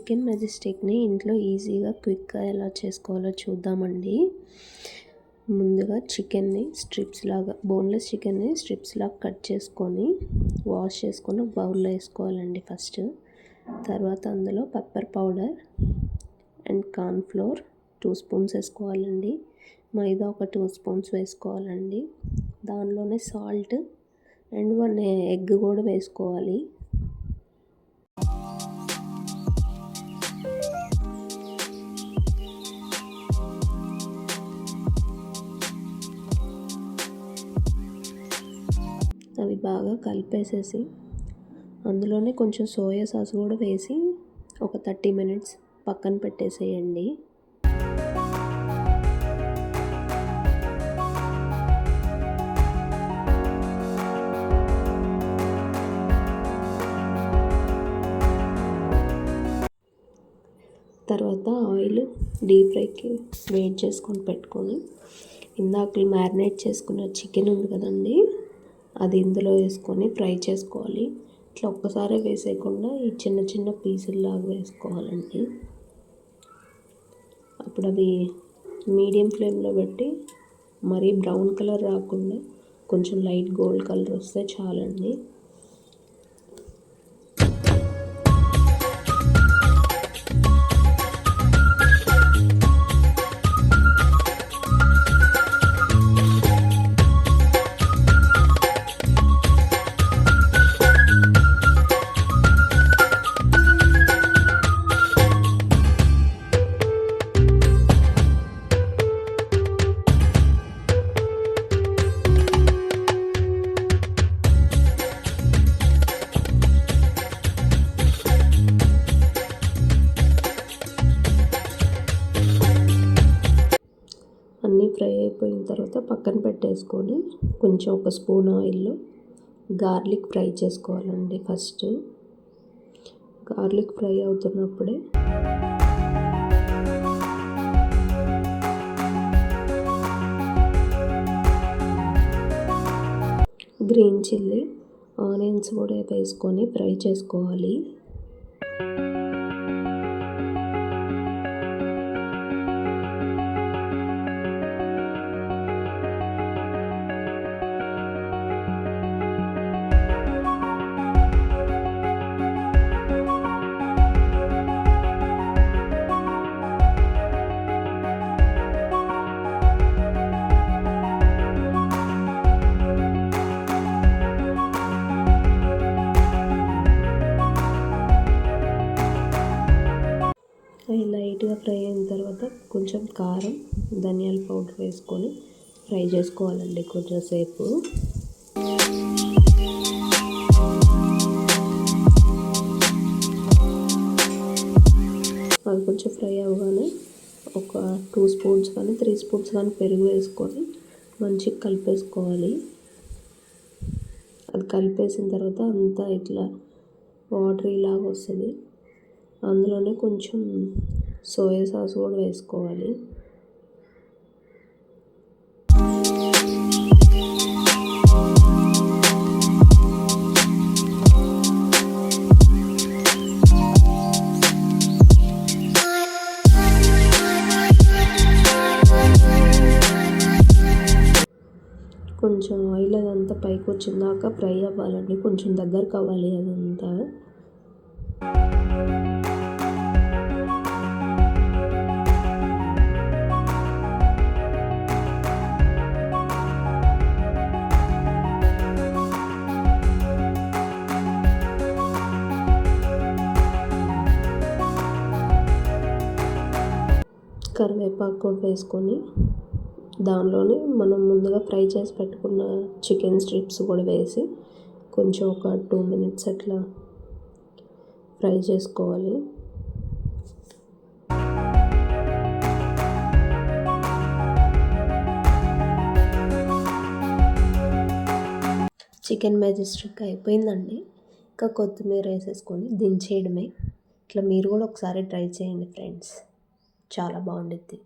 Chicken మెజెస్టిక్ని ఇంట్లో ఈజీగా క్విక్గా ఎలా చేసుకోవాలో చూద్దామండి. ముందుగా చికెన్ని బోన్లెస్ చికెన్ని స్ట్రిప్స్ లాగా కట్ చేసుకొని వాష్ చేసుకొని ఒక బౌల్లో వేసుకోవాలండి ఫస్ట్. తర్వాత అందులో pepper powder and corn flour 2 spoons వేసుకోవాలండి. మైదా ఒక 2 స్పూన్స్ వేసుకోవాలండి. దానిలోనే సాల్ట్ అండ్ 1 ఎగ్ కూడా వేసుకోవాలి. అవి బాగా కలిపేసేసి అందులోనే కొంచెం సోయా సాస్ కూడా వేసి ఒక 30 మినిట్స్ పక్కన పెట్టేసేయండి. తర్వాత ఆయిల్ డీప్ ఫ్రైకి వేడి చేసుకొని పెట్టుకొని ఇందాక మ్యారినేట్ చేసుకున్న చికెన్ ఉంది కదండి, అది ఇందులో వేసుకొని ఫ్రై చేసుకోవాలి. ఇట్లా ఒక్కసారి వేసేయకుండా ఈ చిన్న చిన్న పీసుల్లాగా వేసుకోవాలండి. అప్పుడు అవి మీడియం ఫ్లేమ్లో పెట్టి మరీ బ్రౌన్ కలర్ రాకుండా కొంచెం లైట్ గోల్డ్ కలర్ వస్తే చాలండి. అన్నీ ఫ్రై అయిపోయిన తర్వాత పక్కన పెట్టేసుకొని కొంచెం ఒక స్పూన్ ఆయిల్లో గార్లిక్ ఫ్రై చేసుకోవాలండి. ఫస్ట్ గార్లిక్ ఫ్రై అవుతున్నప్పుడే గ్రీన్ చిల్లీ ఆనియన్స్ కూడా వేసుకొని ఫ్రై చేసుకోవాలి. అవి లైట్గా ఫ్రై అయిన తర్వాత కొంచెం కారం ధనియాల పౌడర్ వేసుకొని ఫ్రై చేసుకోవాలండి కొంచెంసేపు. అది కొంచెం ఫ్రై అవ్వగానే ఒక 2 స్పూన్స్ కానీ 3 స్పూన్స్ కానీ పెరుగు వేసుకొని మంచిగా కలిపేసుకోవాలి. అది కలిపేసిన తర్వాత అంతా ఇట్లా వాటరీ లాగా వస్తుంది. అందులోనే కొంచెం సోయా సాస్ కూడా వేసుకోవాలి. కొంచెం ఆయిల్ అదంతా పైకి వచ్చిందాక ఫ్రై అవ్వాలండి. కొంచెం దగ్గరకు అవ్వాలి అదంతా. కరివేపాకు కూడా వేసుకొని దానిలోనే మనం ముందుగా ఫ్రై చేసి పెట్టుకున్న చికెన్ స్ట్రిప్స్ కూడా వేసి కొంచెం ఒక 2 మినిట్స్ అట్లా ఫ్రై చేసుకోవాలి. చికెన్ మెజెస్టిక్ అయిపోయిందండి. ఇంకా కొత్తిమీర వేసేసుకొని దించేయడమే. ఇట్లా మీరు కూడా ఒకసారి ట్రై చేయండి ఫ్రెండ్స్, చాలా బాగుండిద్ది.